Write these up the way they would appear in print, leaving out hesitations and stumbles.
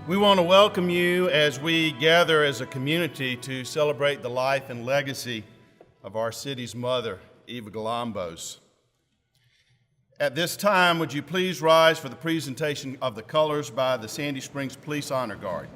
We want to welcome you as we gather as a community to celebrate the life and legacy of our city's mother, Eva Galambos. At this time, would you please rise for the presentation of the colors by the Sandy Springs Police Honor Guard.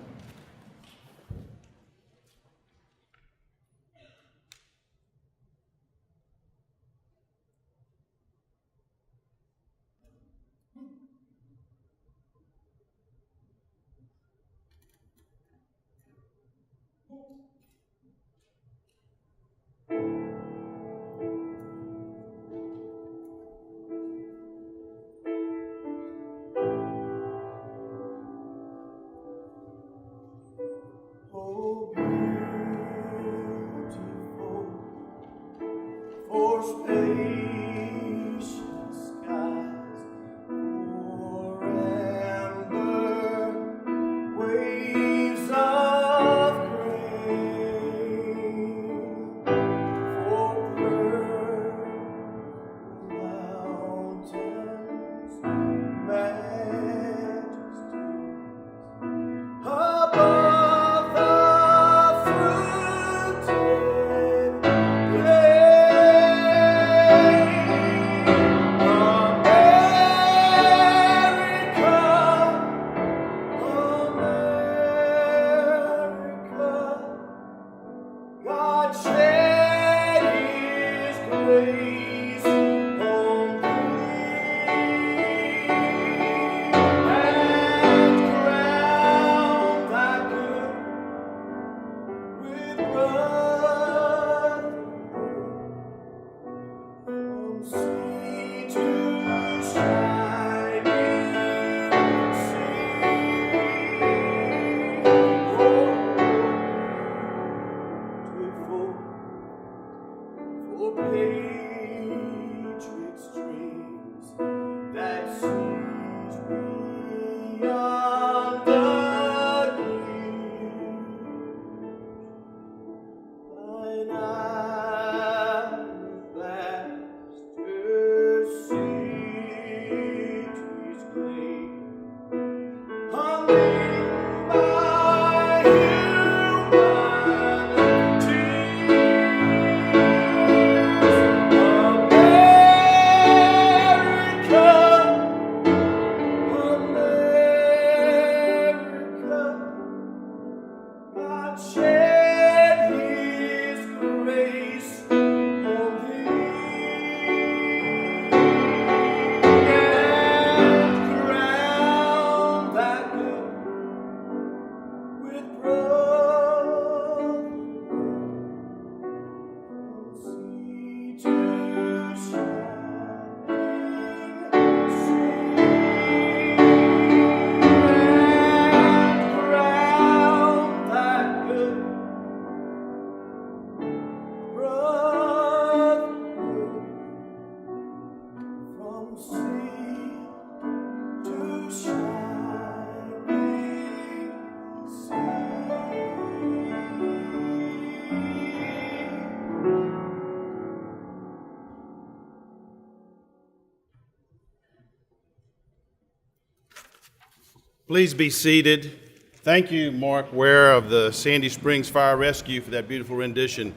Please be seated. Thank you, Mark Ware of the Sandy Springs Fire Rescue, for that beautiful rendition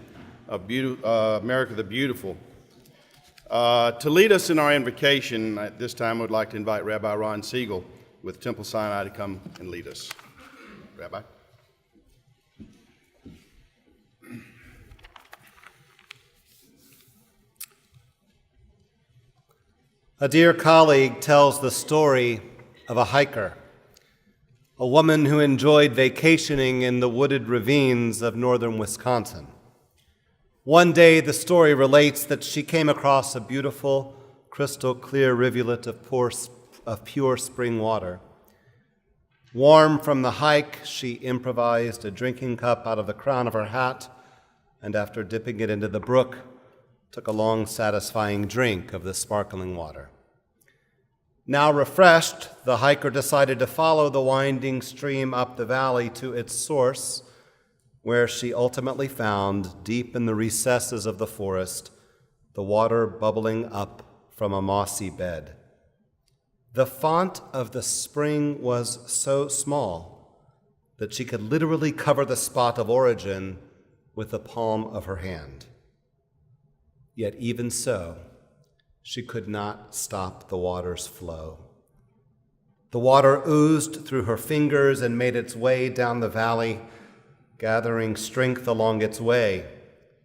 of America the Beautiful. To lead us in our invocation, at this time I would like to invite Rabbi Ron Siegel with Temple Sinai to come and lead us. Rabbi. A dear colleague tells the story of a hiker, a woman who enjoyed vacationing in the wooded ravines of northern Wisconsin. One day, the story relates that she came across a beautiful, crystal-clear rivulet of pure spring water. Warm from the hike, she improvised a drinking cup out of the crown of her hat, and after dipping it into the brook, took a long, satisfying drink of the sparkling water. Now refreshed, the hiker decided to follow the winding stream up the valley to its source, where she ultimately found, deep in the recesses of the forest, the water bubbling up from a mossy bed. The font of the spring was so small that she could literally cover the spot of origin with the palm of her hand. Yet even so, she could not stop the water's flow. The water oozed through her fingers and made its way down the valley, gathering strength along its way,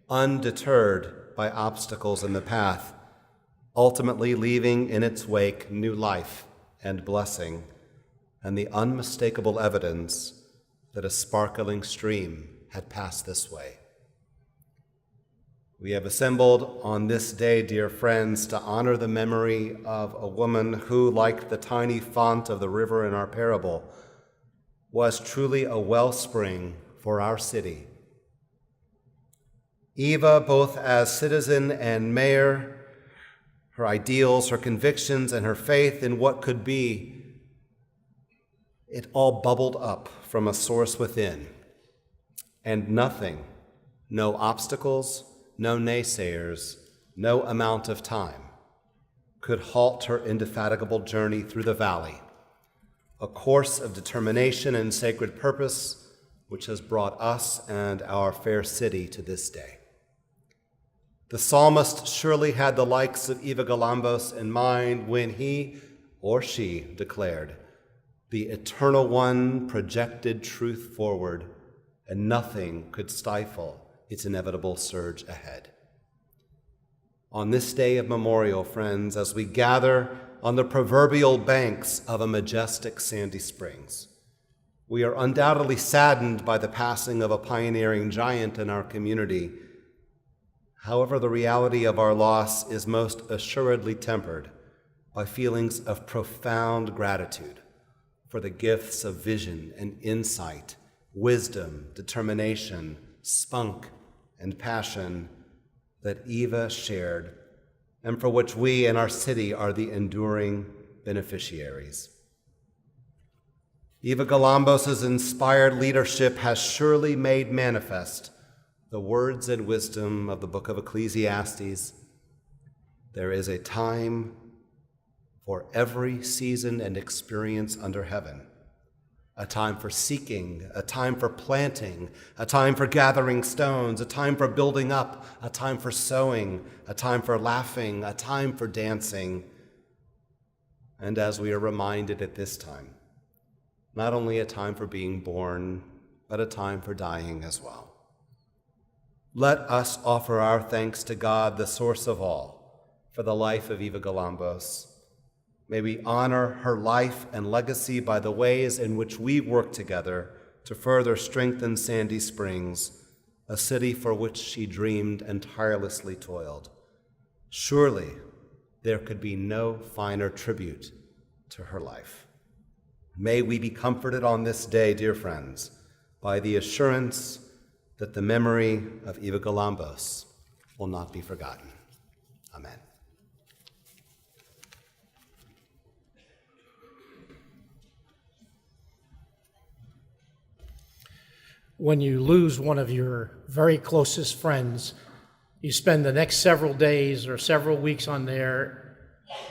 undeterred by obstacles in the path, ultimately leaving in its wake new life and blessing, and the unmistakable evidence that a sparkling stream had passed this way. We have assembled on this day, dear friends, to honor the memory of a woman who, like the tiny font of the river in our parable, was truly a wellspring for our city. Eva, both as citizen and mayor, her ideals, her convictions, and her faith in what could be, it all bubbled up from a source within. And nothing, no obstacles, no naysayers, no amount of time could halt her indefatigable journey through the valley, a course of determination and sacred purpose which has brought us and our fair city to this day. The psalmist surely had the likes of Eva Galambos in mind when he or she declared, "The Eternal One projected truth forward, and nothing could stifle its inevitable surge ahead." On this day of memorial, friends, as we gather on the proverbial banks of a majestic Sandy Springs, we are undoubtedly saddened by the passing of a pioneering giant in our community. However, the reality of our loss is most assuredly tempered by feelings of profound gratitude for the gifts of vision and insight, wisdom, determination, spunk, and passion that Eva shared, and for which we and our city are the enduring beneficiaries. Eva Galambos' inspired leadership has surely made manifest the words and wisdom of the book of Ecclesiastes. There is a time for every season and experience under heaven, a time for seeking, a time for planting, a time for gathering stones, a time for building up, a time for sowing, a time for laughing, a time for dancing. And as we are reminded at this time, not only a time for being born, but a time for dying as well. Let us offer our thanks to God, the source of all, for the life of Eva Galambos. May we honor her life and legacy by the ways in which we work together to further strengthen Sandy Springs, a city for which she dreamed and tirelessly toiled. Surely there could be no finer tribute to her life. May we be comforted on this day, dear friends, by the assurance that the memory of Eva Galambos will not be forgotten. Amen. When you lose one of your very closest friends, you spend the next several days or several weeks on there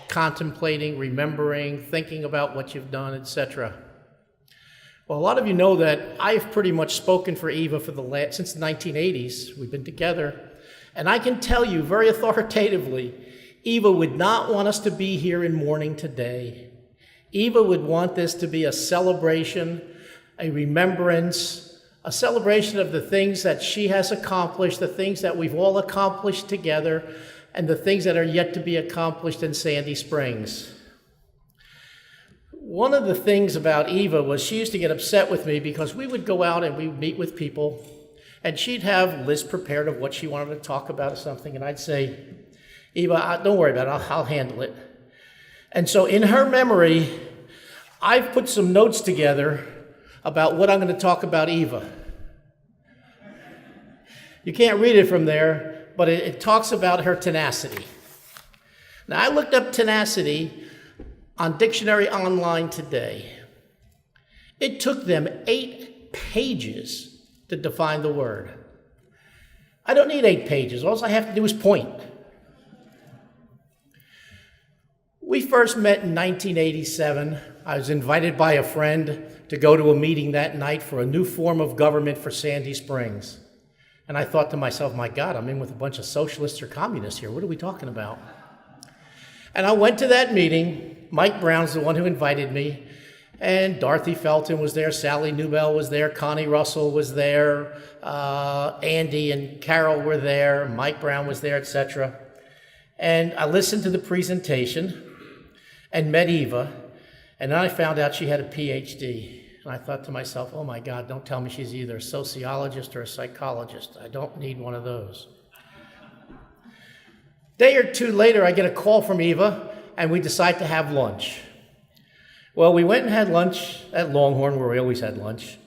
contemplating, remembering, thinking about what you've done, etc. Well, a lot of you know that I've pretty much spoken for Eva since the 1980s. We've been together. And I can tell you very authoritatively, Eva would not want us to be here in mourning today. Eva would want this to be a celebration, a remembrance, a celebration of the things that she has accomplished, the things that we've all accomplished together, and the things that are yet to be accomplished in Sandy Springs. One of the things about Eva was she used to get upset with me because we would go out and we would meet with people, and she'd have lists prepared of what she wanted to talk about or something, and I'd say, "Eva, don't worry about it, I'll handle it." And so in her memory, I've put some notes together about what I'm going to talk about Eva. You can't read it from there, but it talks about her tenacity. Now, I looked up tenacity on Dictionary Online today. It took them 8 pages to define the word. I don't need 8 pages. All I have to do is point. We first met in 1987. I was invited by a friend to go to a meeting that night for a new form of government for Sandy Springs. And I thought to myself, my God, I'm in with a bunch of socialists or communists here. What are we talking about? And I went to that meeting. Mike Brown's the one who invited me. And Dorothy Felton was there, Sally Newbell was there, Connie Russell was there, Andy and Carol were there, Mike Brown was there, etc. And I listened to the presentation and met Eva, and then I found out she had a PhD. And I thought to myself, oh my God, don't tell me she's either a sociologist or a psychologist. I don't need one of those. A day or two later, I get a call from Eva, and we decide to have lunch. Well, we went and had lunch at Longhorn, where we always had lunch,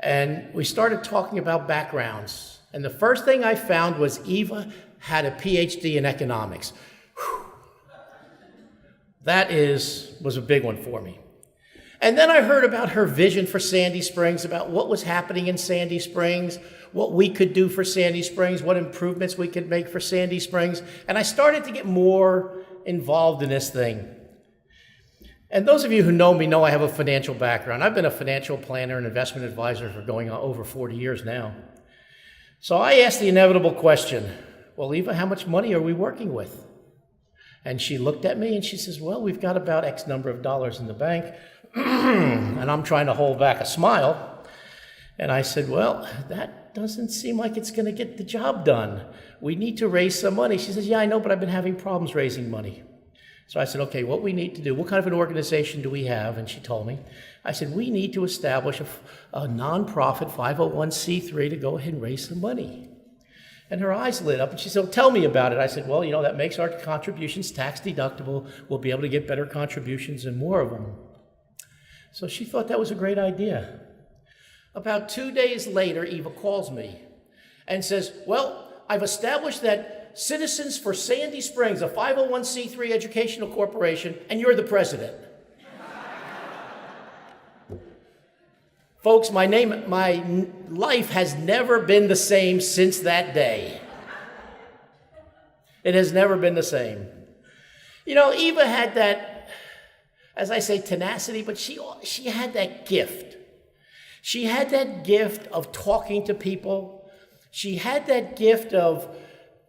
and we started talking about backgrounds. And the first thing I found was Eva had a PhD in economics. Whew. That was a big one for me. And then I heard about her vision for Sandy Springs, about what was happening in Sandy Springs, what we could do for Sandy Springs, what improvements we could make for Sandy Springs. And I started to get more involved in this thing. And those of you who know me know I have a financial background. I've been a financial planner and investment advisor for going on over 40 years now. So I asked the inevitable question, well, Eva, how much money are we working with? And she looked at me and she says, well, we've got about X number of dollars in the bank. And I'm trying to hold back a smile. And I said, well, that doesn't seem like it's going to get the job done. We need to raise some money. She says, yeah, I know, but I've been having problems raising money. So I said, okay, what we need to do, what kind of an organization do we have? And she told me. I said, we need to establish a nonprofit 501c3 to go ahead and raise some money. And her eyes lit up and she said, well, tell me about it. I said, well, that makes our contributions tax deductible. We'll be able to get better contributions and more of them. So she thought that was a great idea. About 2 days later, Eva calls me and says, well, I've established that Citizens for Sandy Springs, a 501c3 educational corporation, and you're the president. Folks, my life has never been the same since that day. It has never been the same. Eva had that, as I say, tenacity, but she had that gift. She had that gift of talking to people. She had that gift of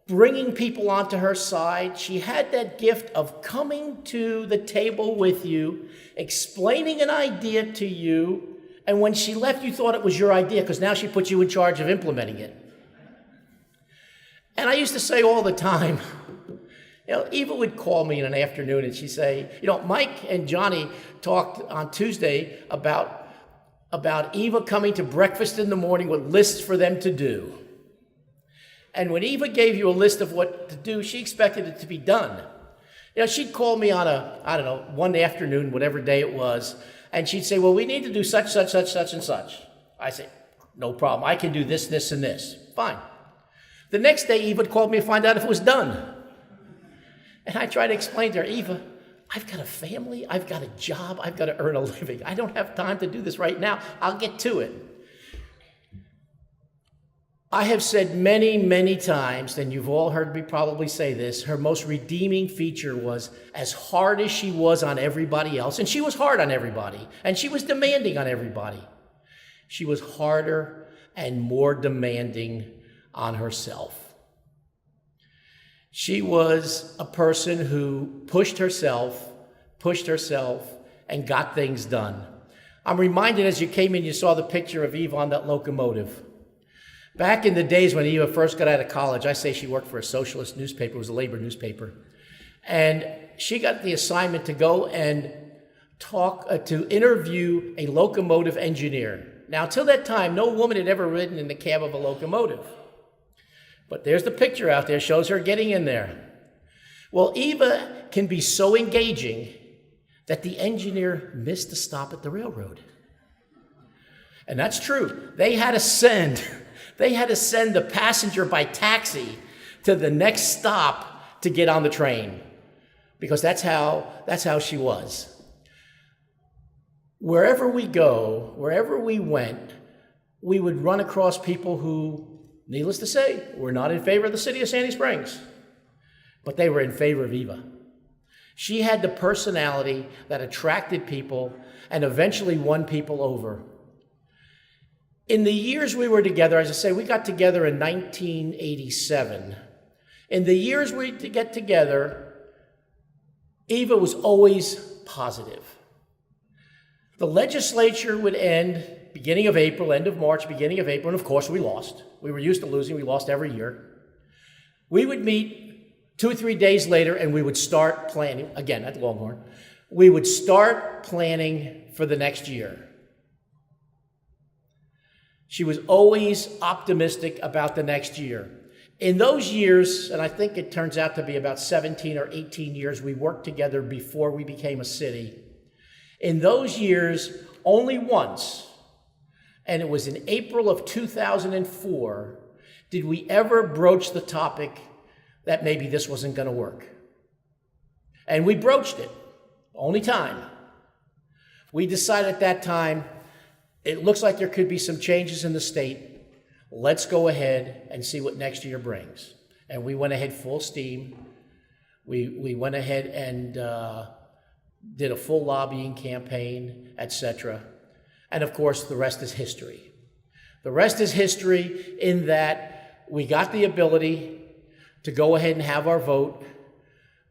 bringing people onto her side. She had that gift of coming to the table with you, explaining an idea to you, and when she left, you thought it was your idea because now she put you in charge of implementing it. And I used to say all the time, Eva would call me in an afternoon and she'd say, Mike and Johnny talked on Tuesday about Eva coming to breakfast in the morning with lists for them to do. And when Eva gave you a list of what to do, she expected it to be done. She'd call me on one afternoon, whatever day it was, and she'd say, well, we need to do such, such, such, such, and such. I say, no problem. I can do this, this, and this. Fine. The next day, Eva would call me to find out if it was done. And I tried to explain to her, Eva, I've got a family, I've got a job, I've got to earn a living. I don't have time to do this right now. I'll get to it. I have said many, many times, and you've all heard me probably say this, her most redeeming feature was as hard as she was on everybody else, and she was hard on everybody, and she was demanding on everybody. She was harder and more demanding on herself. She was a person who pushed herself, and got things done. I'm reminded as you came in, you saw the picture of Eva on that locomotive. Back in the days when Eva first got out of college, I say she worked for a socialist newspaper, it was a labor newspaper, and she got the assignment to go and to interview a locomotive engineer. Now, till that time, no woman had ever ridden in the cab of a locomotive. But there's the picture out there, shows her getting in there. Well, Eva can be so engaging that the engineer missed a stop at the railroad. And that's true. They had to send the passenger by taxi to the next stop to get on the train, because that's how she was. Wherever we go, wherever we went, we would run across people who, needless to say, were not in favor of the city of Sandy Springs, but they were in favor of Eva. She had the personality that attracted people and eventually won people over. In the years we were together, as I say, we got together in 1987. In the years we get together, Eva was always positive. The legislature would end beginning of April, end of March, beginning of April, and of course we lost. We were used to losing, we lost every year. We would meet 2 or 3 days later and we would start planning, again at Longhorn, we would start planning for the next year. She was always optimistic about the next year. In those years, and I think it turns out to be about 17 or 18 years, we worked together before we became a city. In those years, only once, and it was in April of 2004, did we ever broach the topic that maybe this wasn't going to work. And we broached it, only time. We decided at that time, it looks like there could be some changes in the state. Let's go ahead and see what next year brings. And we went ahead full steam. We went ahead and did a full lobbying campaign, etc. And of course, the rest is history. The rest is history in that we got the ability to go ahead and have our vote.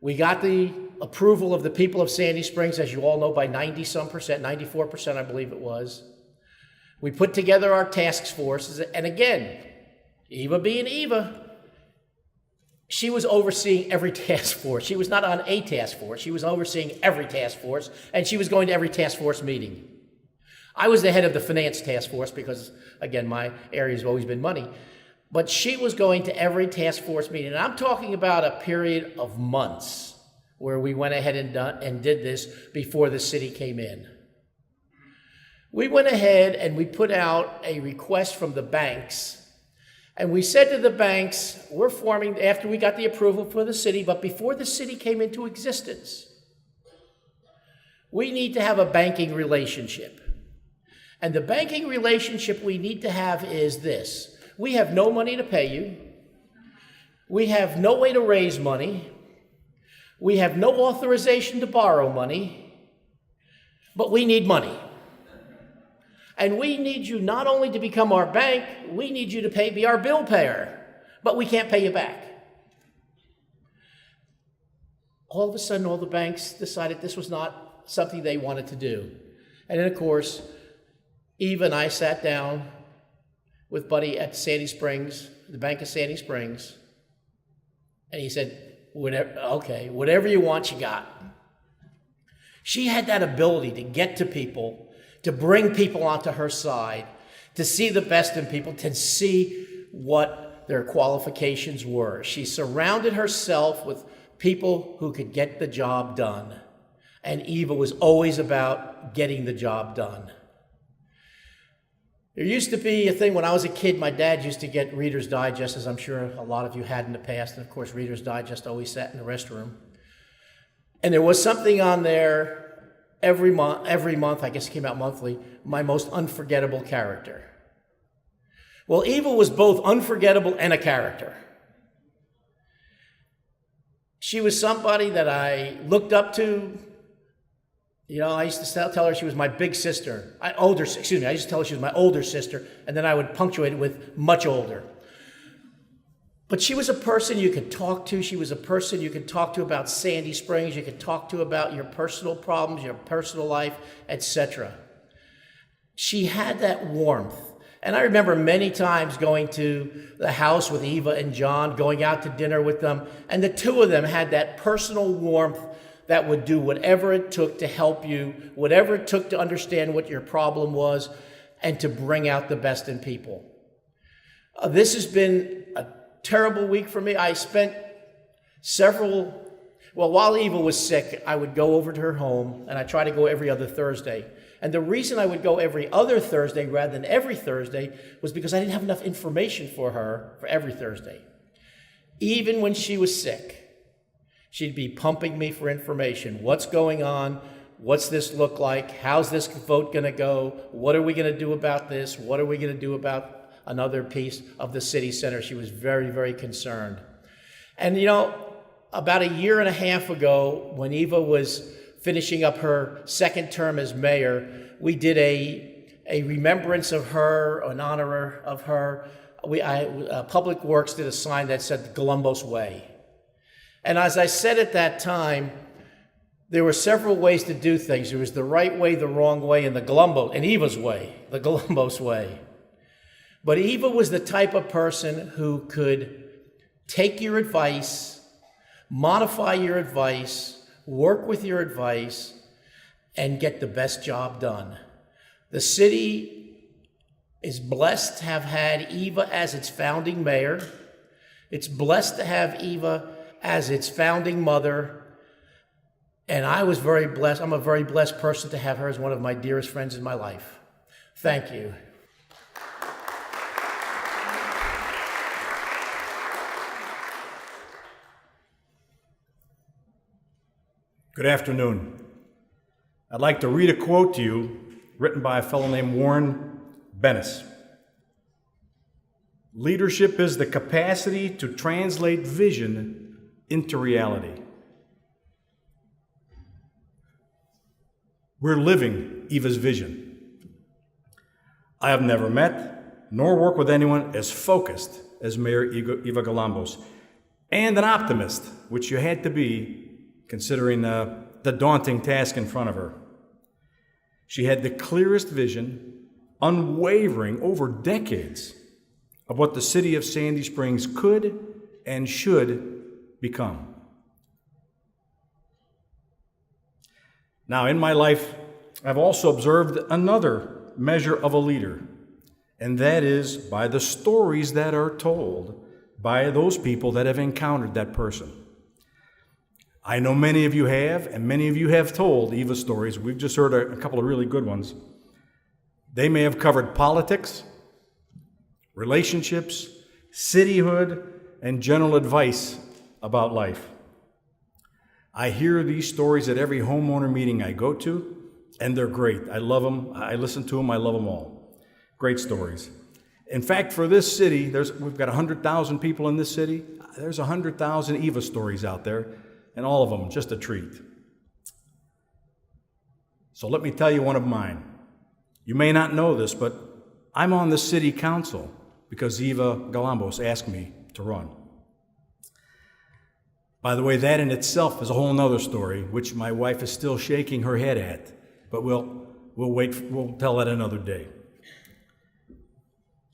We got the approval of the people of Sandy Springs, as you all know, by 90-some percent, 94% I believe it was. We put together our task forces, and again, Eva being Eva, she was overseeing every task force. She was not on a task force. She was overseeing every task force, and she was going to every task force meeting. I was the head of the finance task force because, again, my area has always been money. But she was going to every task force meeting. And I'm talking about a period of months where we went ahead and did this before the city came in. We went ahead and we put out a request from the banks. And we said to the banks, we're forming, after we got the approval for the city, but before the city came into existence, we need to have a banking relationship. And the banking relationship we need to have is this. We have no money to pay you. We have no way to raise money. We have no authorization to borrow money. But we need money. And we need you not only to become our bank, we need you to be our bill payer. But we can't pay you back. All of a sudden, all the banks decided this was not something they wanted to do. And then, of course, Eva and I sat down with Buddy at Sandy Springs, the Bank of Sandy Springs, and he said, whatever you want, you got. She had that ability to get to people, to bring people onto her side, to see the best in people, to see what their qualifications were. She surrounded herself with people who could get the job done. And Eva was always about getting the job done. There used to be a thing when I was a kid, my dad used to get Reader's Digest, as I'm sure a lot of you had in the past. And of course, Reader's Digest always sat in the restroom. And there was something on there every month, I guess it came out monthly, my most unforgettable character. Well, Eva was both unforgettable and a character. She was somebody that I looked up to. You know, I used to tell her she was my big sister. I used to tell her she was my older sister, and then I would punctuate it with much older. But she was a person you could talk to. She was a person you could talk to about Sandy Springs. You could talk to about your personal problems, your personal life, etc. She had that warmth. And I remember many times going to the house with Eva and John, going out to dinner with them, and the two of them had that personal warmth that would do whatever it took to help you, whatever it took to understand what your problem was, and to bring out the best in people. This has been a terrible week for me. I spent while Eva was sick, I would go over to her home, and I try to go every other Thursday. And the reason I would go every other Thursday rather than every Thursday was because I didn't have enough information for her for every Thursday. Even when she was sick, she'd be pumping me for information. What's going on? What's this look like? How's this vote going to go? What are we going to do about this? What are we going to do about another piece of the city center? She was very, very concerned. And, you know, about a year and a half ago, when Eva was finishing up her second term as mayor, we did a remembrance of her, in honor of her. Public Works did a sign that said Galambos Way. And as I said at that time, there were several ways to do things. There was the right way, the wrong way, and Eva's way, the Galambos way. But Eva was the type of person who could take your advice, modify your advice, work with your advice, and get the best job done. The city is blessed to have had Eva as its founding mayor. It's blessed to have Eva as its founding mother. And I was very blessed. I'm a very blessed person to have her as one of my dearest friends in my life. Thank you. Good afternoon. I'd like to read a quote to you written by a fellow named Warren Bennis. Leadership is the capacity to translate vision into reality. We're living Eva's vision. I have never met nor worked with anyone as focused as Mayor Eva Galambos, and an optimist, which you had to be considering the daunting task in front of her. She had the clearest vision, unwavering over decades, of what the city of Sandy Springs could and should become. Now, in my life, I've also observed another measure of a leader, and that is by the stories that are told by those people that have encountered that person. I know many of you have, and many of you have told Eva stories. We've just heard a couple of really good ones. They may have covered politics, relationships, cityhood, and general advice about life. I hear these stories at every homeowner meeting I go to, and they're great. I love them. I listen to them. I love them all. Great stories. In fact, for this city, we've got 100,000 people in this city. There's 100,000 Eva stories out there, and all of them just a treat. So let me tell you one of mine. You may not know this, but I'm on the city council because Eva Galambos asked me to run. By the way, that in itself is a whole nother story, which my wife is still shaking her head at, but we'll tell that another day.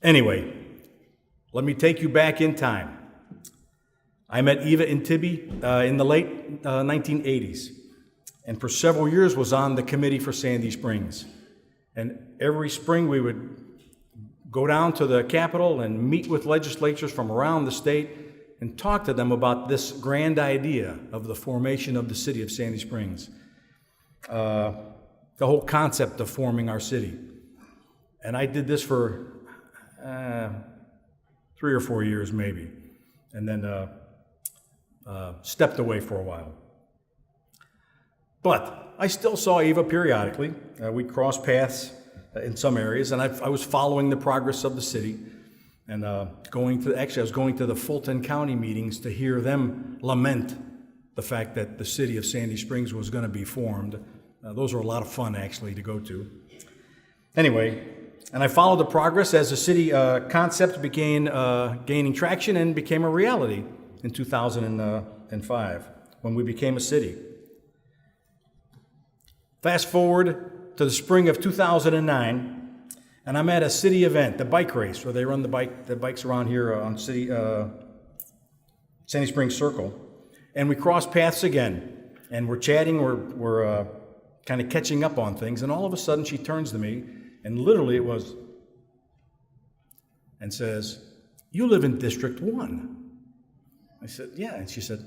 Anyway, let me take you back in time. I met Eva in Tibby in the late 1980s, and for several years was on the committee for Sandy Springs. And every spring we would go down to the Capitol and meet with legislatures from around the state and talk to them about this grand idea of the formation of the city of Sandy Springs, the whole concept of forming our city. And I did this for 3 or 4 years maybe, and then stepped away for a while. But I still saw Eva periodically. We crossed paths in some areas, and I was following the progress of the city, and I was going to the Fulton County meetings to hear them lament the fact that the city of Sandy Springs was going to be formed. Those were a lot of fun, actually, to go to. Anyway, and I followed the progress as the city concept began gaining traction and became a reality in 2005 when we became a city. Fast forward to the spring of 2009, and I'm at a city event, the bike race, where they run the bikes around here on Sandy Springs Circle. And we cross paths again, and we're chatting, we're kind of catching up on things, and all of a sudden she turns to me, and literally it was, and says, "You live in District 1. I said, "Yeah." And she said,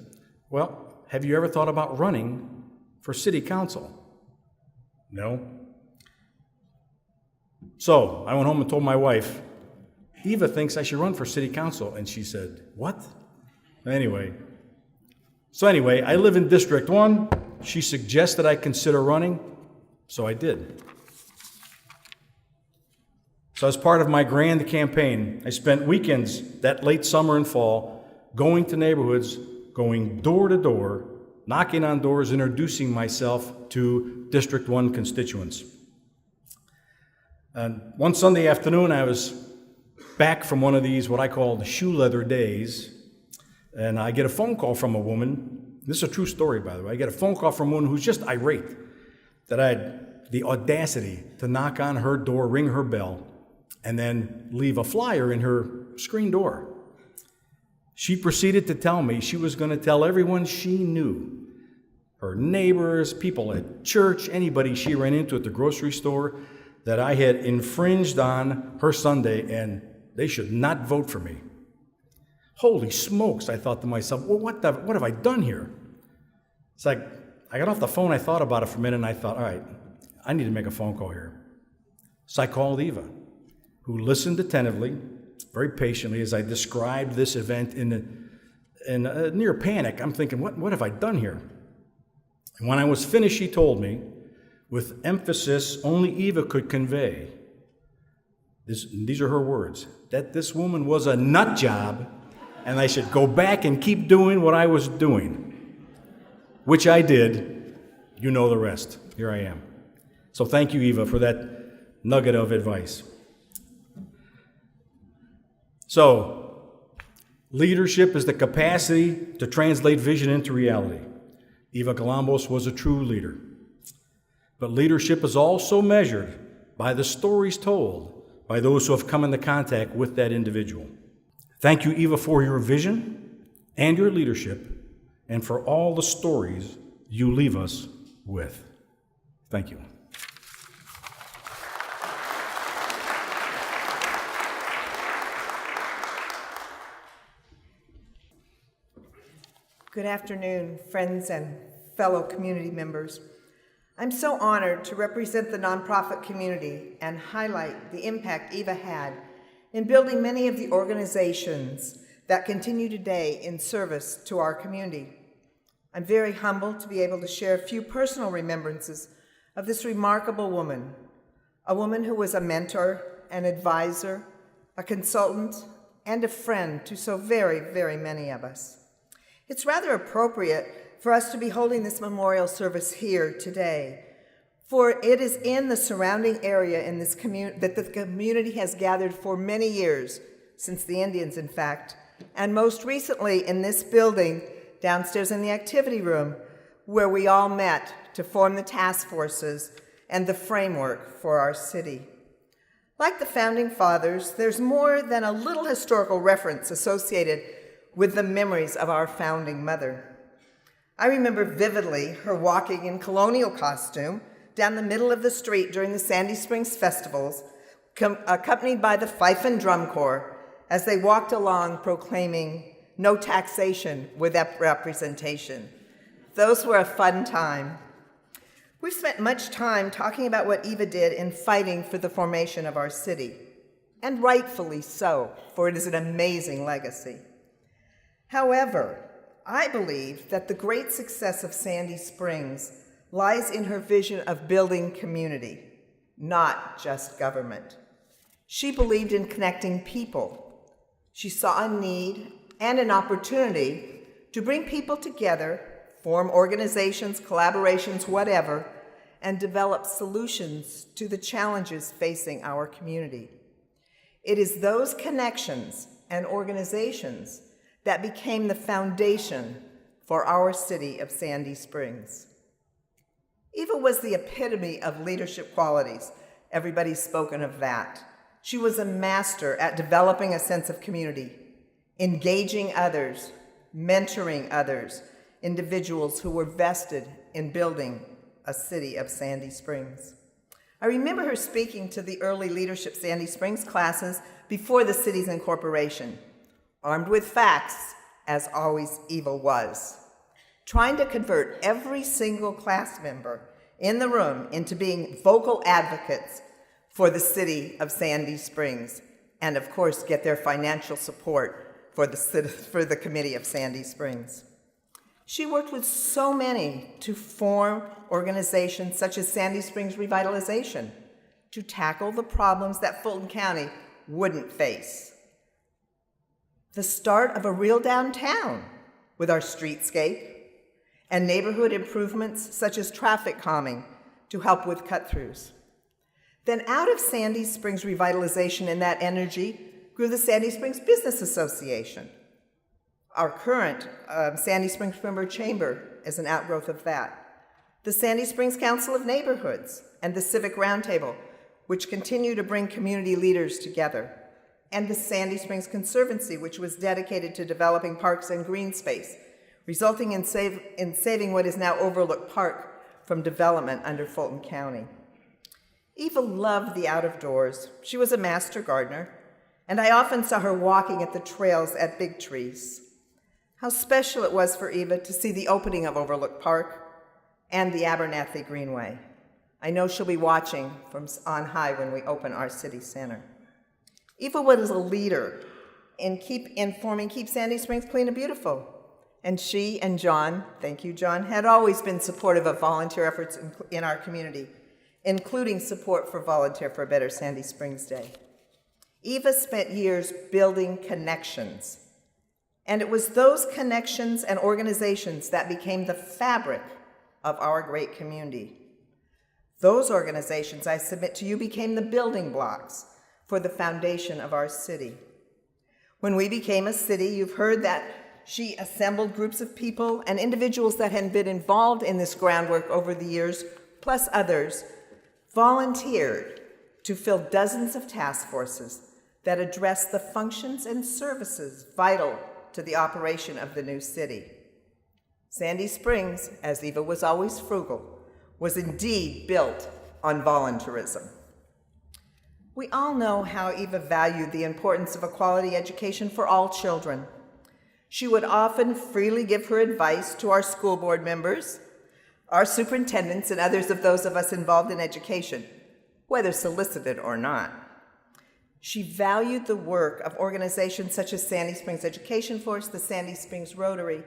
"Well, have you ever thought about running for city council?" "No." So I went home and told my wife, "Eva thinks I should run for city council." And she said, "What?" Anyway, I live in District 1. She suggested I consider running, so I did. So as part of my grand campaign, I spent weekends that late summer and fall going to neighborhoods, going door to door, knocking on doors, introducing myself to District 1 constituents. And one Sunday afternoon, I was back from one of these, what I call the shoe leather days, and I get a phone call from a woman. This is a true story, by the way. I get a phone call from a woman who's just irate that I had the audacity to knock on her door, ring her bell, and then leave a flyer in her screen door. She proceeded to tell me she was going to tell everyone she knew, her neighbors, people at church, anybody she ran into at the grocery store, that I had infringed on her Sunday and they should not vote for me. Holy smokes, I thought to myself, well, what have I done here? It's like, I got off the phone, I thought about it for a minute, and I thought, all right, I need to make a phone call here. So I called Eva, who listened attentively, very patiently, as I described this event in a near panic. I'm thinking, what have I done here? And when I was finished, she told me, with emphasis only Eva could convey, these are her words, that this woman was a nut job, and I should go back and keep doing what I was doing, which I did. You know the rest. Here I am. So thank you, Eva, for that nugget of advice. So, leadership is the capacity to translate vision into reality. Eva Galambos was a true leader. But leadership is also measured by the stories told by those who have come into contact with that individual. Thank you, Eva, for your vision and your leadership, and for all the stories you leave us with. Thank you. Good afternoon, friends and fellow community members. I'm so honored to represent the nonprofit community and highlight the impact Eva had in building many of the organizations that continue today in service to our community. I'm very humbled to be able to share a few personal remembrances of this remarkable woman, a woman who was a mentor, an advisor, a consultant, and a friend to so very, very many of us. It's rather appropriate for us to be holding this memorial service here today, for it is in the surrounding area in this that the community has gathered for many years, since the Indians, in fact, and most recently in this building, downstairs in the activity room, where we all met to form the task forces and the framework for our city. Like the Founding Fathers, there's more than a little historical reference associated with the memories of our founding mother. I remember vividly her walking in colonial costume down the middle of the street during the Sandy Springs festivals, accompanied by the fife and drum corps, as they walked along proclaiming, "No taxation without representation." Those were a fun time. We've spent much time talking about what Eva did in fighting for the formation of our city, and rightfully so, for it is an amazing legacy. However, I believe that the great success of Sandy Springs lies in her vision of building community, not just government. She believed in connecting people. She saw a need and an opportunity to bring people together, form organizations, collaborations, whatever, and develop solutions to the challenges facing our community. It is those connections and organizations that became the foundation for our city of Sandy Springs. Eva was the epitome of leadership qualities. Everybody's spoken of that. She was a master at developing a sense of community, engaging others, mentoring others, individuals who were vested in building a city of Sandy Springs. I remember her speaking to the early leadership Sandy Springs classes before the city's incorporation, armed with facts, as always Eva was, trying to convert every single class member in the room into being vocal advocates for the city of Sandy Springs, and of course get their financial support for the committee of Sandy Springs. She worked with so many to form organizations such as Sandy Springs Revitalization to tackle the problems that Fulton County wouldn't face. The start of a real downtown with our streetscape, and neighborhood improvements such as traffic calming to help with cut-throughs. Then out of Sandy Springs revitalization and that energy grew the Sandy Springs Business Association. Our current Sandy Springs Member Chamber is an outgrowth of that. The Sandy Springs Council of Neighborhoods and the Civic Roundtable, which continue to bring community leaders together, and the Sandy Springs Conservancy, which was dedicated to developing parks and green space, resulting in saving what is now Overlook Park from development under Fulton County. Eva loved the out-of-doors. She was a master gardener, and I often saw her walking at the trails at Big Trees. How special it was for Eva to see the opening of Overlook Park and the Abernathy Greenway. I know she'll be watching from on high when we open our city center. Eva was a leader in forming Keep Sandy Springs Clean and Beautiful. And she and John, thank you, John, had always been supportive of volunteer efforts in our community, including support for Volunteer for a Better Sandy Springs Day. Eva spent years building connections, and it was those connections and organizations that became the fabric of our great community. Those organizations, I submit to you, became the building blocks for the foundation of our city. When we became a city, you've heard that she assembled groups of people and individuals that had been involved in this groundwork over the years, plus others, volunteered to fill dozens of task forces that address the functions and services vital to the operation of the new city. Sandy Springs, as Eva was always frugal, was indeed built on volunteerism. We all know how Eva valued the importance of a quality education for all children. She would often freely give her advice to our school board members, our superintendents, and others of those of us involved in education, whether solicited or not. She valued the work of organizations such as Sandy Springs Education Force, the Sandy Springs Rotary,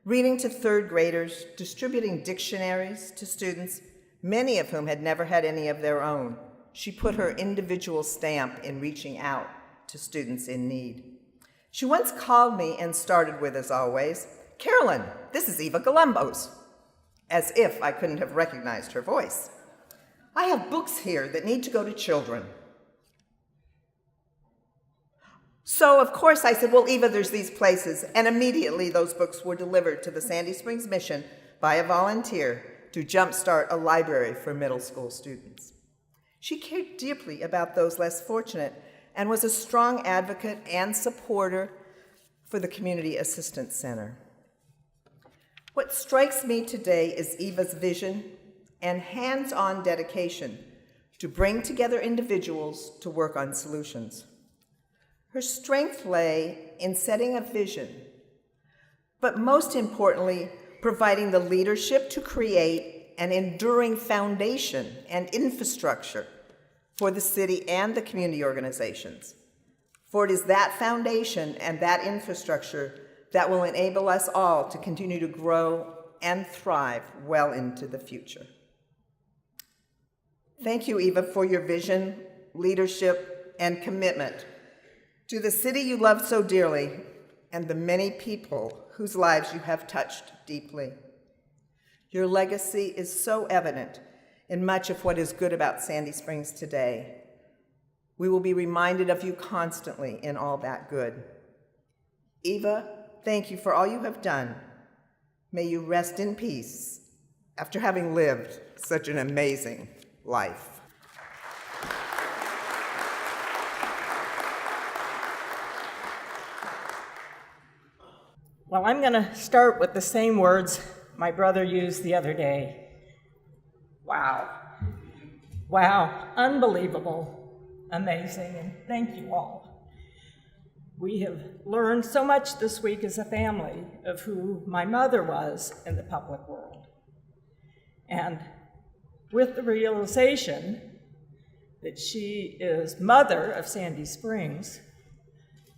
reading to third graders, distributing dictionaries to students, many of whom had never had any of their own. She put her individual stamp in reaching out to students in need. She once called me and started with, as always, "Carolyn, this is Eva Galambos," as if I couldn't have recognized her voice. "I have books here that need to go to children." So, of course, I said, "Well, Eva, there's these places," and immediately those books were delivered to the Sandy Springs Mission by a volunteer to jumpstart a library for middle school students. She cared deeply about those less fortunate and was a strong advocate and supporter for the Community Assistance Center. What strikes me today is Eva's vision and hands-on dedication to bring together individuals to work on solutions. Her strength lay in setting a vision, but most importantly, providing the leadership to create an enduring foundation and infrastructure for the city and the community organizations. For it is that foundation and that infrastructure that will enable us all to continue to grow and thrive well into the future. Thank you, Eva, for your vision, leadership, and commitment to the city you love so dearly and the many people whose lives you have touched deeply. Your legacy is so evident in much of what is good about Sandy Springs today. We will be reminded of you constantly in all that good. Eva, thank you for all you have done. May you rest in peace after having lived such an amazing life. Well, I'm going to start with the same words my brother used the other day. Wow. Wow. Unbelievable. Amazing. And thank you all. We have learned so much this week as a family of who my mother was in the public world. And with the realization that she is mother of Sandy Springs,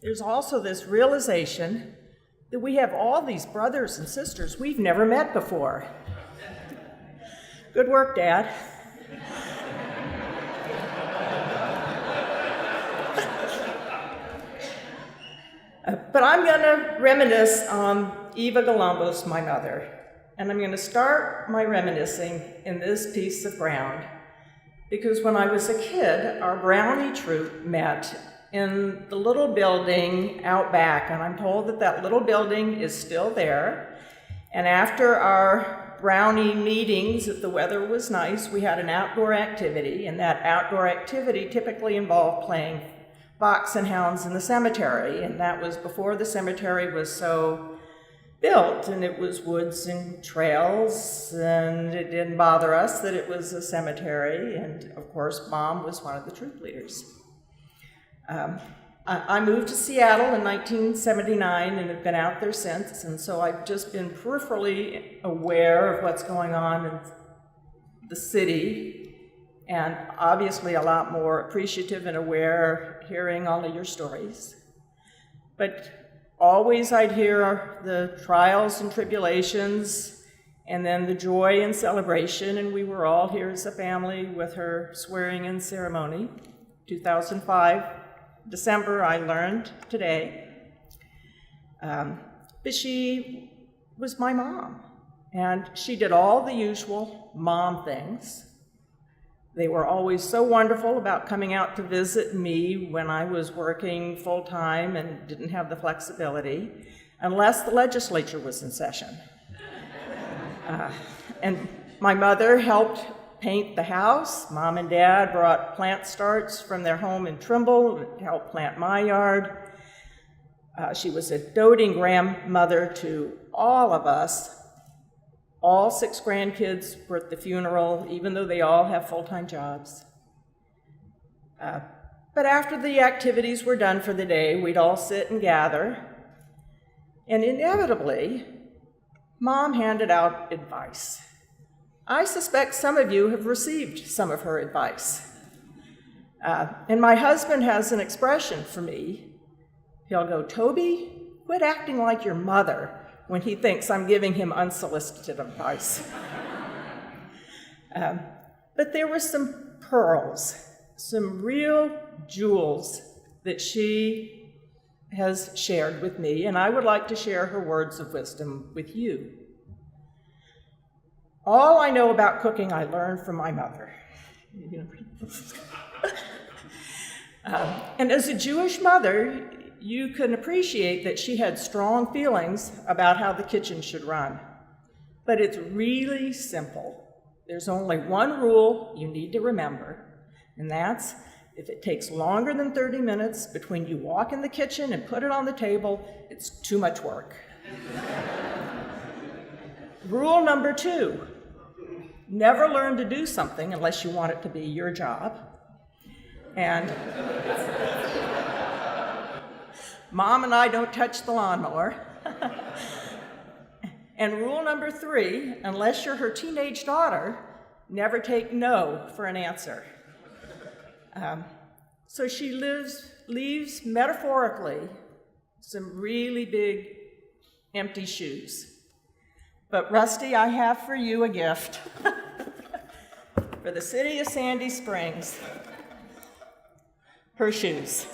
there's also this realization that we have all these brothers and sisters we've never met before. Good work, Dad. But I'm going to reminisce on Eva Galambos, my mother. And I'm going to start my reminiscing in this piece of ground, because when I was a kid, our brownie troop met in the little building out back, and I'm told that that little building is still there. And after our brownie meetings, if the weather was nice, we had an outdoor activity, and that outdoor activity typically involved playing fox and hounds in the cemetery, and that was before the cemetery was so built, and it was woods and trails, and it didn't bother us that it was a cemetery, and of course Mom was one of the troop leaders. I moved to Seattle in 1979 and have been out there since, and so I've just been peripherally aware of what's going on in the city, and obviously a lot more appreciative and aware hearing all of your stories. But always I'd hear the trials and tribulations, and then the joy and celebration, and we were all here as a family with her swearing-in ceremony, 2005. December, I learned today. But she was my mom, and she did all the usual mom things. They were always so wonderful about coming out to visit me when I was working full-time and didn't have the flexibility, unless the legislature was in session. And my mother helped paint the house. Mom and Dad brought plant starts from their home in Trimble to help plant my yard. She was a doting grandmother to all of us. All 6 grandkids were at the funeral, even though they all have full-time jobs. But after the activities were done for the day, we'd all sit and gather. And inevitably, Mom handed out advice. I suspect some of you have received some of her advice. And my husband has an expression for me. He'll go, "Toby, quit acting like your mother," when he thinks I'm giving him unsolicited advice. But there were some pearls, some real jewels that she has shared with me, and I would like to share her words of wisdom with you. All I know about cooking I learned from my mother. And as a Jewish mother, you can appreciate that she had strong feelings about how the kitchen should run. But it's really simple. There's only one rule you need to remember, and that's if it takes longer than 30 minutes between you walk in the kitchen and put it on the table, it's too much work. Rule number 2, never learn to do something unless you want it to be your job. And Mom and I don't touch the lawnmower. And rule number 3, unless you're her teenage daughter, never take no for an answer. So she leaves metaphorically some really big empty shoes. But Rusty, I have for you a gift. For the city of Sandy Springs, her shoes.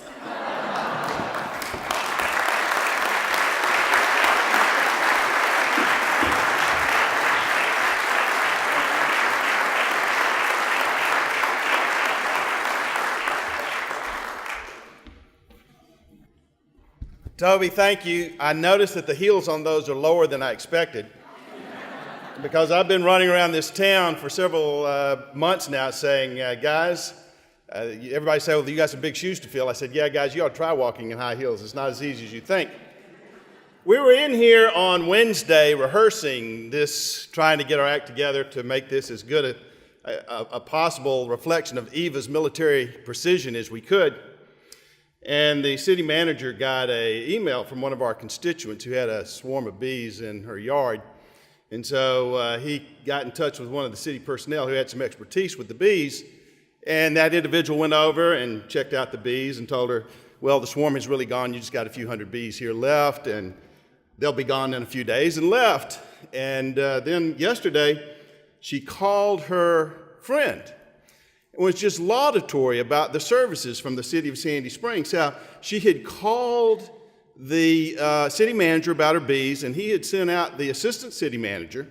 Toby, thank you. I noticed that the heels on those are lower than I expected, because I've been running around this town for several months now saying, guys, everybody say, well, you got some big shoes to fill. I said, yeah, guys, you ought to try walking in high heels. It's not as easy as you think. We were in here on Wednesday rehearsing this, trying to get our act together to make this as good a possible reflection of Eva's military precision as we could. And the city manager got an email from one of our constituents who had a swarm of bees in her yard. And so he got in touch with one of the city personnel who had some expertise with the bees. And that individual went over and checked out the bees and told her, well, the swarm is really gone. You just got a few hundred bees here left, and they'll be gone in a few days, and left. And then yesterday, she called her friend. It was just laudatory about the services from the city of Sandy Springs, how she had called the city manager about her bees, and he had sent out the assistant city manager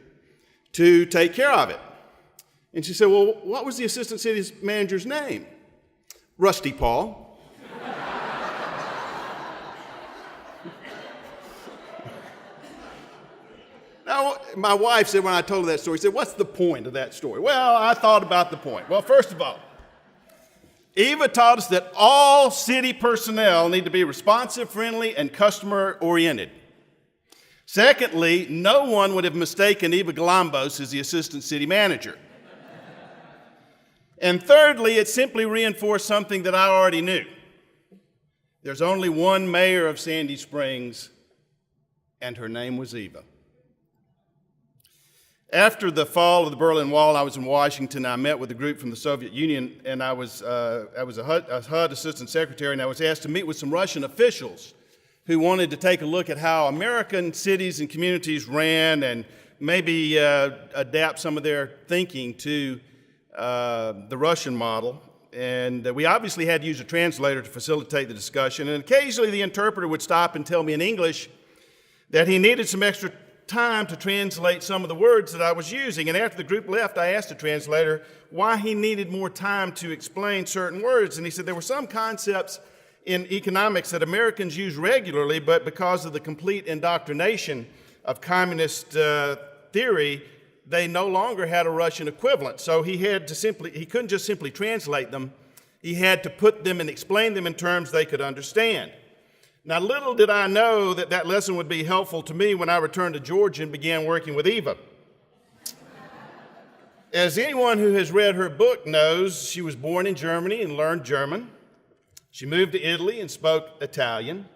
to take care of it. And she said, well, what was the assistant city manager's name? Rusty Paul. Now, my wife said when I told her that story, she said, what's the point of that story? Well, I thought about the point. Well, first of all, Eva taught us that all city personnel need to be responsive, friendly, and customer-oriented. Secondly, no one would have mistaken Eva Galambos as the assistant city manager. And thirdly, it simply reinforced something that I already knew. There's only one mayor of Sandy Springs, and her name was Eva. After the fall of the Berlin Wall, I was in Washington. I met with a group from the Soviet Union, and I was a HUD assistant secretary, and I was asked to meet with some Russian officials who wanted to take a look at how American cities and communities ran and maybe adapt some of their thinking to the Russian model. And we obviously had to use a translator to facilitate the discussion, and occasionally the interpreter would stop and tell me in English that he needed some extra time to translate some of the words that I was using. And after the group left, I asked the translator why he needed more time to explain certain words. And he said there were some concepts in economics that Americans use regularly, but because of the complete indoctrination of communist theory, they no longer had a Russian equivalent. So he couldn't just simply translate them. He had to put them and explain them in terms they could understand. Now, little did I know that that lesson would be helpful to me when I returned to Georgia and began working with Eva. As anyone who has read her book knows, she was born in Germany and learned German. She moved to Italy and spoke Italian.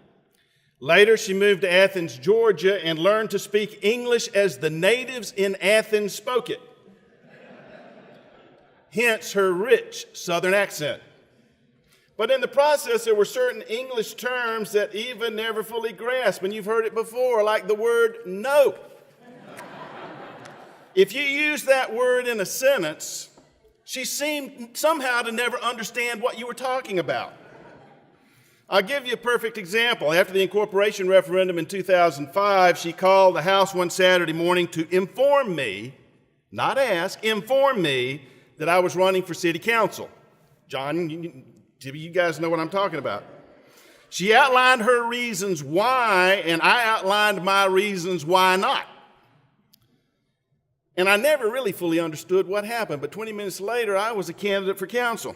Later, she moved to Athens, Georgia, and learned to speak English as the natives in Athens spoke it. Hence her rich Southern accent. But in the process, there were certain English terms that Eva never fully grasped, and you've heard it before, like the word no. If you use that word in a sentence, she seemed somehow to never understand what you were talking about. I'll give you a perfect example. After the incorporation referendum in 2005, she called the House one Saturday morning to inform me, not ask, inform me that I was running for city council. John, you guys know what I'm talking about. She outlined her reasons why, and I outlined my reasons why not. And I never really fully understood what happened, but 20 minutes later, I was a candidate for council.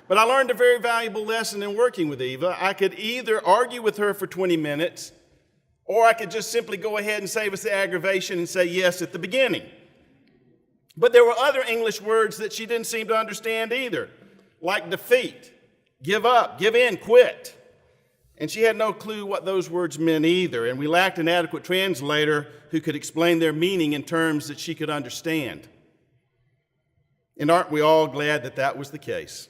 But I learned a very valuable lesson in working with Eva. I could either argue with her for 20 minutes, or I could just simply go ahead and save us the aggravation and say yes at the beginning. But there were other English words that she didn't seem to understand either, like defeat, give up, give in, quit. And she had no clue what those words meant either, and we lacked an adequate translator who could explain their meaning in terms that she could understand. And aren't we all glad that that was the case?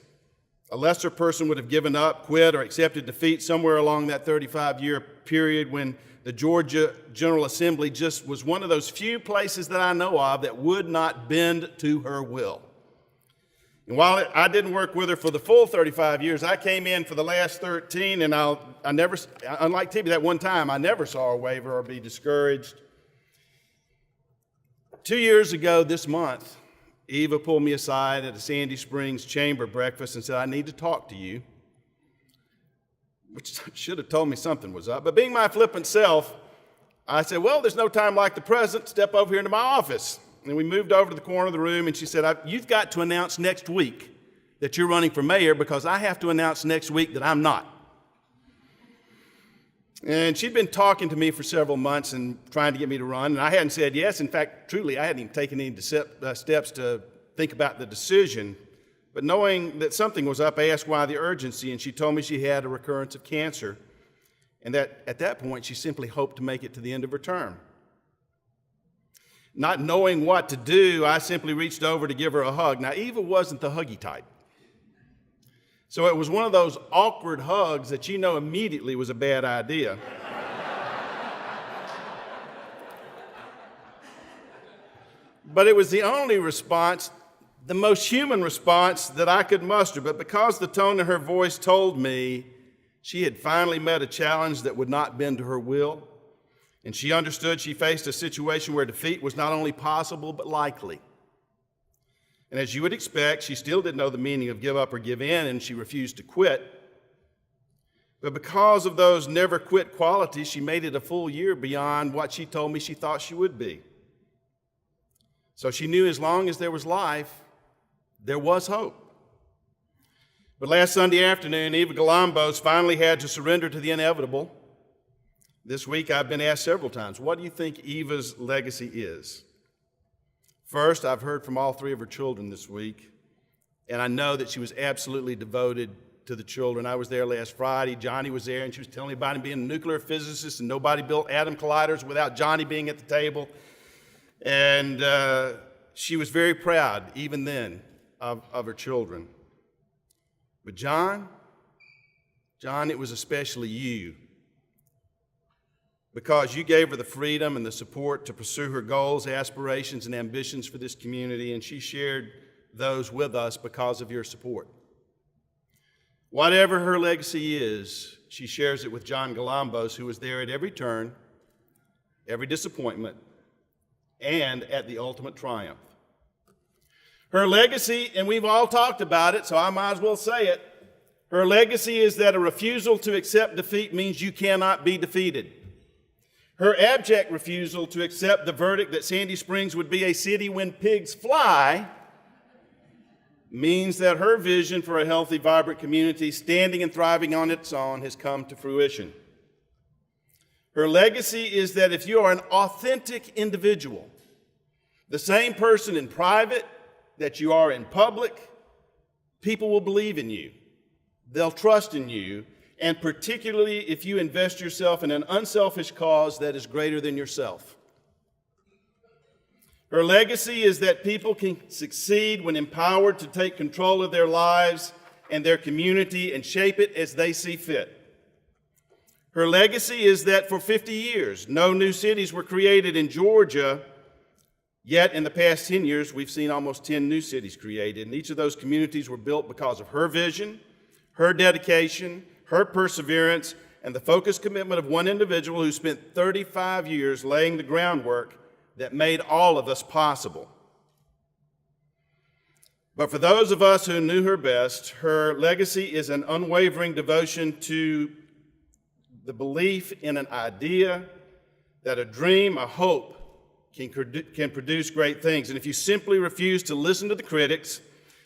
A lesser person would have given up, quit, or accepted defeat somewhere along that 35-year period when the Georgia General Assembly just was one of those few places that I know of that would not bend to her will. And while I didn't work with her for the full 35 years, I came in for the last 13, and I never, unlike Tibby that one time, I never saw her waver or be discouraged. 2 years ago this month, Eva pulled me aside at a Sandy Springs chamber breakfast and said, I need to talk to you, which should have told me something was up. But being my flippant self, I said, well, there's no time like the present. Step over here into my office. And we moved over to the corner of the room, and she said, you've got to announce next week that you're running for mayor because I have to announce next week that I'm not. And she'd been talking to me for several months and trying to get me to run, and I hadn't said yes. In fact, truly, I hadn't even taken any steps to think about the decision. But knowing that something was up, I asked why the urgency, and she told me she had a recurrence of cancer, and that at that point, she simply hoped to make it to the end of her term. Not knowing what to do, I simply reached over to give her a hug. Now, Eva wasn't the huggy type. So it was one of those awkward hugs that you know immediately was a bad idea. But it was the only response, the most human response that I could muster. But because the tone of her voice told me She had finally met a challenge that would not bend to her will, and she understood she faced a situation where defeat was not only possible but likely. And as you would expect, she still didn't know the meaning of give up or give in, and she refused to quit. But because of those never quit qualities, she made it a full year beyond what she told me she thought she would be. So she knew as long as there was life, there was hope. But last Sunday afternoon, Eva Galambos finally had to surrender to the inevitable. This week, I've been asked several times, what do you think Eva's legacy is? First, I've heard from all three of her children this week, and I know that she was absolutely devoted to the children. I was there last Friday. Johnny was there, and she was telling me about him being a nuclear physicist, and nobody built atom colliders without Johnny being at the table. And she was very proud, even then, of her children. But John, it was especially you, because you gave her the freedom and the support to pursue her goals, aspirations, and ambitions for this community, and she shared those with us because of your support. Whatever her legacy is, she shares it with John Galambos, who was there at every turn, every disappointment, and at the ultimate triumph. Her legacy, and we've all talked about it, so I might as well say it, her legacy is that a refusal to accept defeat means you cannot be defeated. Her abject refusal to accept the verdict that Sandy Springs would be a city when pigs fly means that her vision for a healthy, vibrant community standing and thriving on its own has come to fruition. Her legacy is that if you are an authentic individual, the same person in private that you are in public, people will believe in you. They'll trust in you, and particularly if you invest yourself in an unselfish cause that is greater than yourself. Her legacy is that people can succeed when empowered to take control of their lives and their community and shape it as they see fit. Her legacy is that for 50 years, no new cities were created in Georgia, yet in the past 10 years, we've seen almost 10 new cities created, and each of those communities were built because of her vision, her dedication, her perseverance, and the focused commitment of one individual who spent 35 years laying the groundwork that made all of us possible. But for those of us who knew her best, her legacy is an unwavering devotion to the belief in an idea, that a dream, a hope, can produce great things. And if you simply refuse to listen to the critics,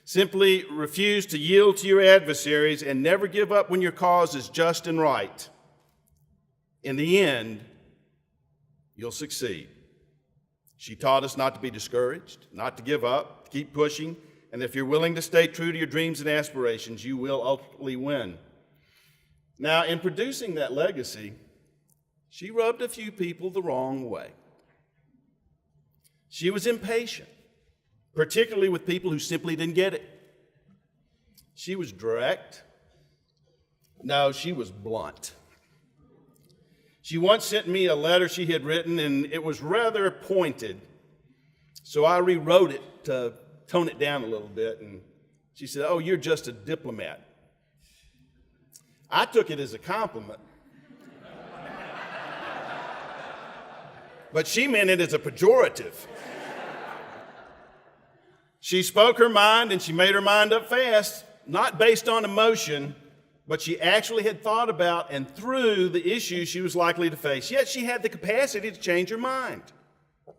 simply refuse to yield to your adversaries, and never give up when your cause is just and right, in the end, you'll succeed. She taught us not to be discouraged, not to give up, to keep pushing, and if you're willing to stay true to your dreams and aspirations, you will ultimately win. Now, in producing that legacy, she rubbed a few people the wrong way. She was impatient, particularly with people who simply didn't get it. She was direct. No, she was blunt. She once sent me a letter she had written, and it was rather pointed, so I rewrote it to tone it down a little bit, and she said, "Oh, you're just a diplomat." I took it as a compliment, but she meant it as a pejorative. She spoke her mind, and she made her mind up fast, not based on emotion, but she actually had thought about and through the issues she was likely to face. Yet she had the capacity to change her mind. It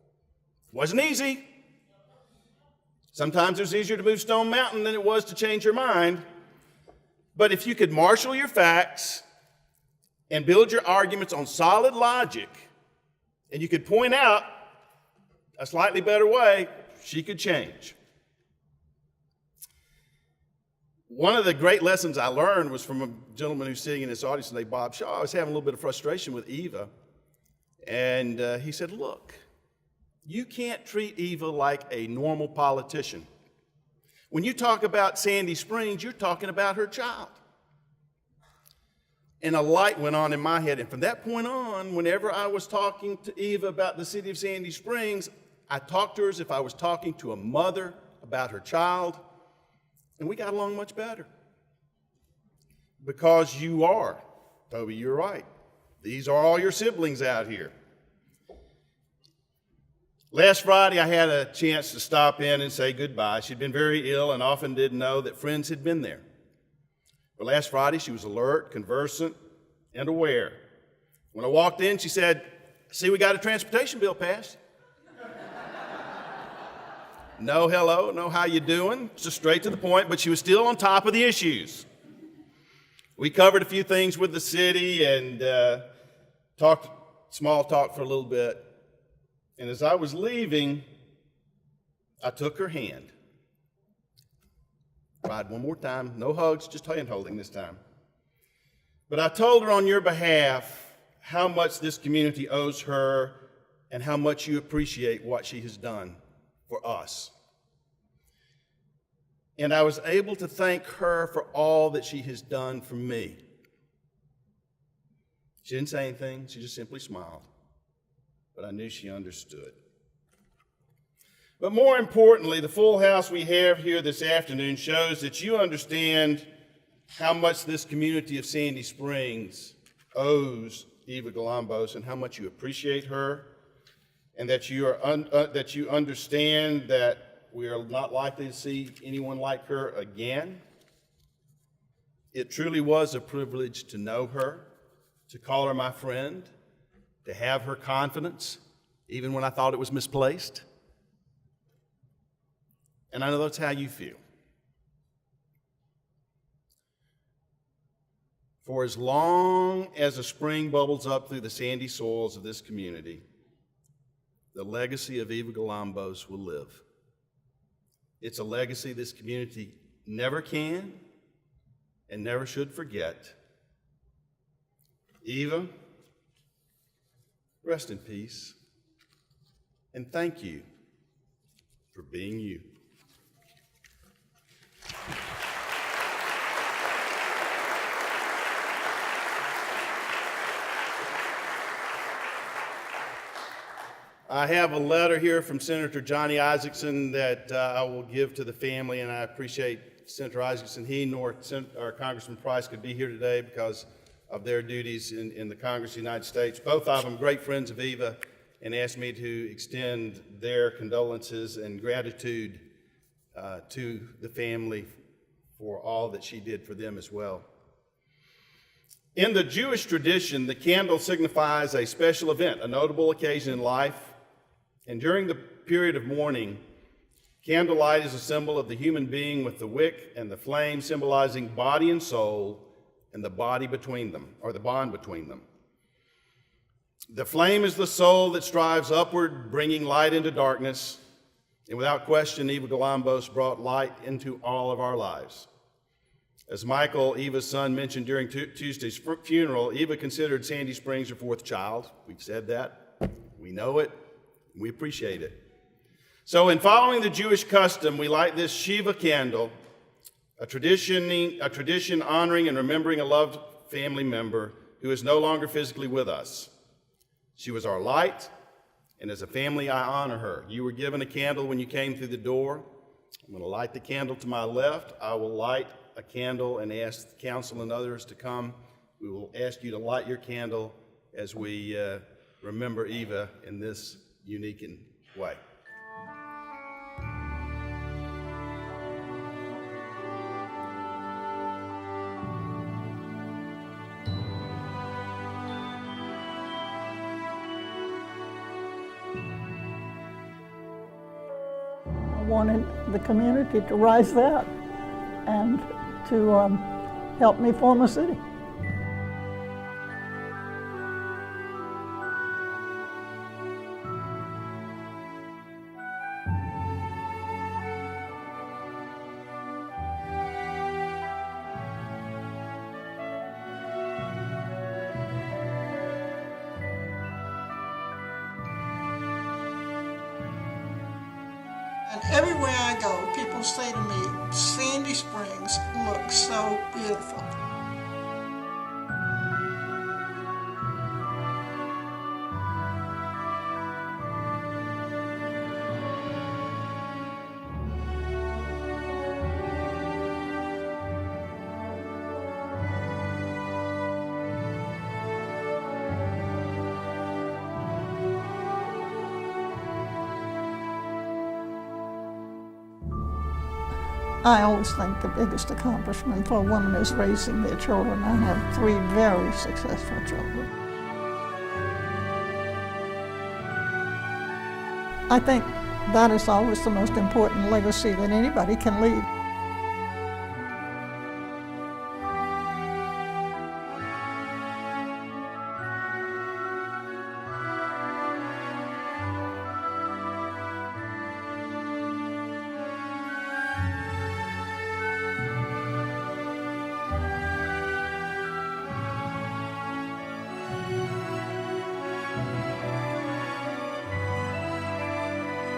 wasn't easy. Sometimes it was easier to move Stone Mountain than it was to change her mind. But if you could marshal your facts and build your arguments on solid logic, and you could point out a slightly better way, she could change. One of the great lessons I learned was from a gentleman who's sitting in this audience today, Bob Shaw. I was having a little bit of frustration with Eva, and he said, "Look, you can't treat Eva like a normal politician. When you talk about Sandy Springs, you're talking about her child." And a light went on in my head, and from that point on, whenever I was talking to Eva about the city of Sandy Springs, I talked to her as if I was talking to a mother about her child, and we got along much better. Because you are Toby, you're right. These are all your siblings out here. Last Friday, I had a chance to stop in and say goodbye. She'd been very ill and often didn't know that friends had been there. But last Friday, she was alert, conversant, and aware. When I walked in, she said, "See, we got a transportation bill passed." No hello, no how you doing, just straight to the point, but she was still on top of the issues. We covered a few things with the city and talked small talk for a little bit. And as I was leaving, I took her hand. Tried one more time, no hugs, just hand holding this time. But I told her on your behalf how much this community owes her and how much you appreciate what she has done for us. And I was able to thank her for all that she has done for me. She didn't say anything, she just simply smiled. But I knew she understood. But more importantly, the full house we have here this afternoon shows that you understand how much this community of Sandy Springs owes Eva Galambos and how much you appreciate her, and that you understand that we are not likely to see anyone like her again. It truly was a privilege to know her, to call her my friend, to have her confidence, even when I thought it was misplaced. And I know that's how you feel. For as long as a spring bubbles up through the sandy soils of this community, the legacy of Eva Galambos will live. It's a legacy this community never can and never should forget. Eva, rest in peace, and thank you for being you. I have a letter here from Senator Johnny Isakson that I will give to the family, and I appreciate Senator Isakson. He nor Congressman Price could be here today because of their duties in the Congress of the United States. Both of them great friends of Eva, and asked me to extend their condolences and gratitude to the family for all that she did for them as well. In the Jewish tradition, the candle signifies a special event, a notable occasion in life. And during the period of mourning, candlelight is a symbol of the human being with the wick and the flame symbolizing body and soul and the body between them, or the bond between them. The flame is the soul that strives upward, bringing light into darkness. And without question, Eva Galambos brought light into all of our lives. As Michael, Eva's son, mentioned during Tuesday's funeral, Eva considered Sandy Springs her fourth child. We've said that. We know it. We appreciate it. So in following the Jewish custom, we light this Shiva candle, a tradition honoring and remembering a loved family member who is no longer physically with us. She was our light, and as a family, I honor her. You were given a candle when you came through the door. I'm going to light the candle to my left. I will light a candle and ask the council and others to come. We will ask you to light your candle as we remember Eva in this unique way. I wanted the community to rise up and to help me form a city. And everywhere I go, people say to me, Sandy Springs looks so beautiful. I always think the biggest accomplishment for a woman is raising their children. I have 3 very successful children. I think that is always the most important legacy that anybody can leave.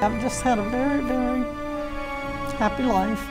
I've just had a very, very happy life.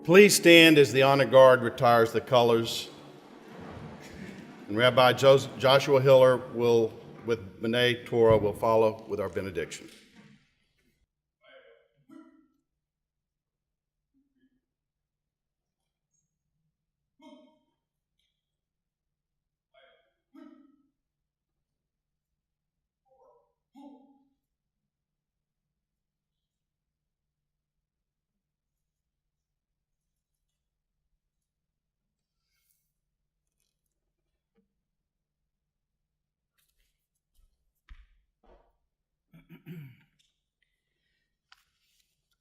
Please stand as the honor guard retires the colors. And Rabbi Joshua Hiller will, with B'nai Torah, will follow with our benediction.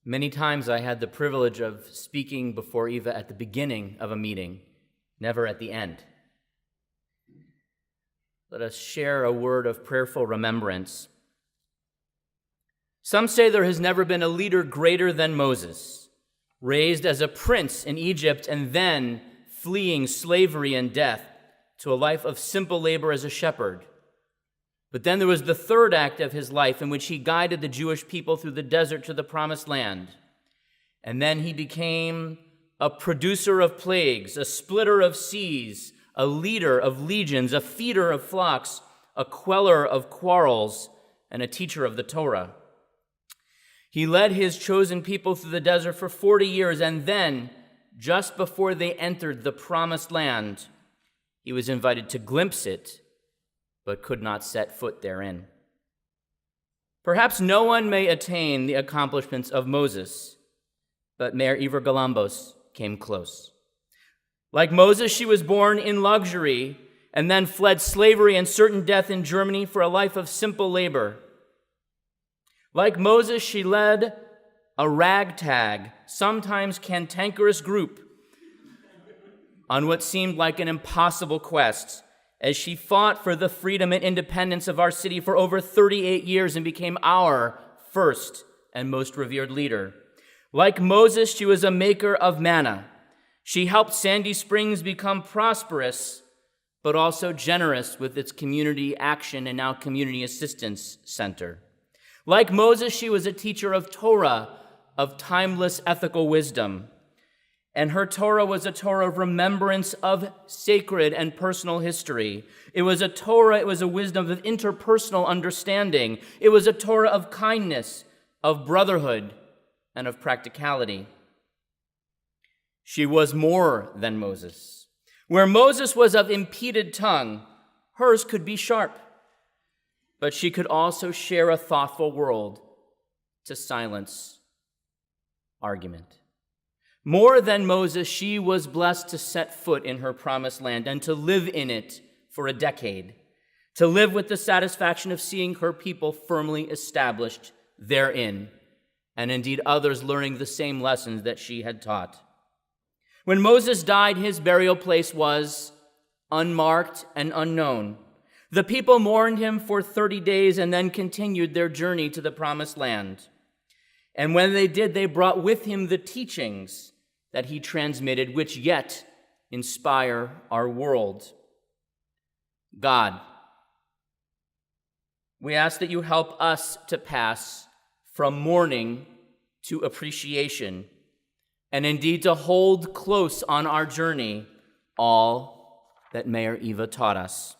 Many times I had the privilege of speaking before Eva at the beginning of a meeting, never at the end. Let us share a word of prayerful remembrance. Some say there has never been a leader greater than Moses, raised as a prince in Egypt and then fleeing slavery and death to a life of simple labor as a shepherd. But then there was the third act of his life in which he guided the Jewish people through the desert to the promised land. And then he became a producer of plagues, a splitter of seas, a leader of legions, a feeder of flocks, a queller of quarrels, and a teacher of the Torah. He led his chosen people through the desert for 40 years, and then, just before they entered the promised land, he was invited to glimpse it, but could not set foot therein. Perhaps no one may attain the accomplishments of Moses, but Mayor Eva Galambos came close. Like Moses, she was born in luxury and then fled slavery and certain death in Germany for a life of simple labor. Like Moses, she led a ragtag, sometimes cantankerous group on what seemed like an impossible quest, as she fought for the freedom and independence of our city for over 38 years and became our first and most revered leader. Like Moses, she was a maker of manna. She helped Sandy Springs become prosperous, but also generous with its community action and now community assistance center. Like Moses, she was a teacher of Torah, of timeless ethical wisdom. And her Torah was a Torah of remembrance of sacred and personal history. It was a Torah, it was a wisdom of interpersonal understanding. It was a Torah of kindness, of brotherhood, and of practicality. She was more than Moses. Where Moses was of impeded tongue, hers could be sharp. But she could also share a thoughtful world to silence argument. More than Moses, she was blessed to set foot in her promised land and to live in it for a decade, to live with the satisfaction of seeing her people firmly established therein, and indeed others learning the same lessons that she had taught. When Moses died, his burial place was unmarked and unknown. The people mourned him for 30 days and then continued their journey to the promised land. And when they did, they brought with him the teachings that he transmitted, which yet inspire our world. God, we ask that you help us to pass from mourning to appreciation, and indeed to hold close on our journey all that Mayor Eva taught us.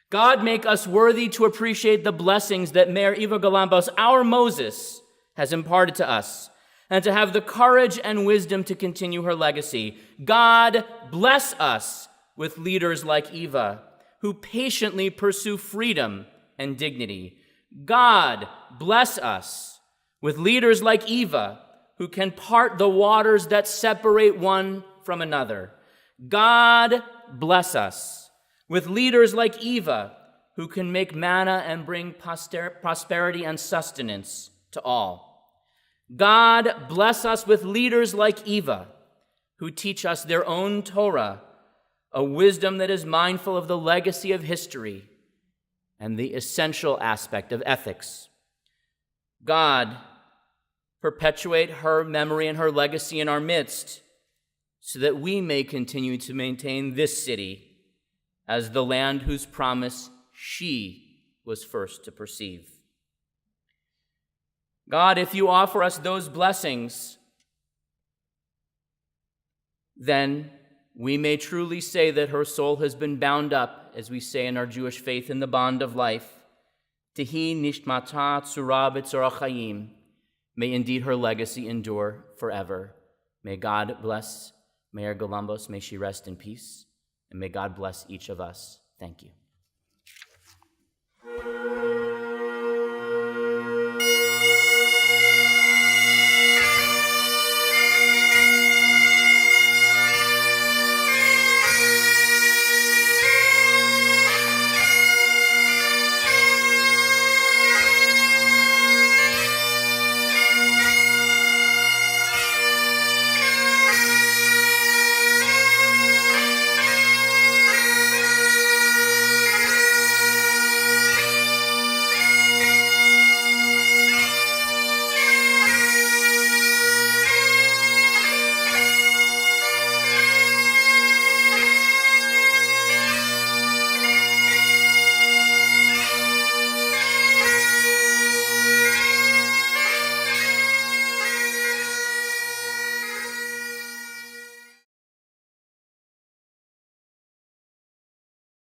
God, make us worthy to appreciate the blessings that Mayor Eva Galambos, our Moses, has imparted to us, and to have the courage and wisdom to continue her legacy. God, bless us with leaders like Eva, who patiently pursue freedom and dignity. God, bless us with leaders like Eva, who can part the waters that separate one from another. God, bless us with leaders like Eva, who can make manna and bring prosperity and sustenance to all. God, bless us with leaders like Eva, who teach us their own Torah, a wisdom that is mindful of the legacy of history and the essential aspect of ethics. God, perpetuate her memory and her legacy in our midst, so that we may continue to maintain this city as the land whose promise she was first to perceive. God, if you offer us those blessings, then we may truly say that her soul has been bound up, as we say in our Jewish faith, in the bond of life. Tehi nishmata tzura b'tzora chayim. May indeed her legacy endure forever. May God bless Mayor Galambos. May she rest in peace. And may God bless each of us. Thank you.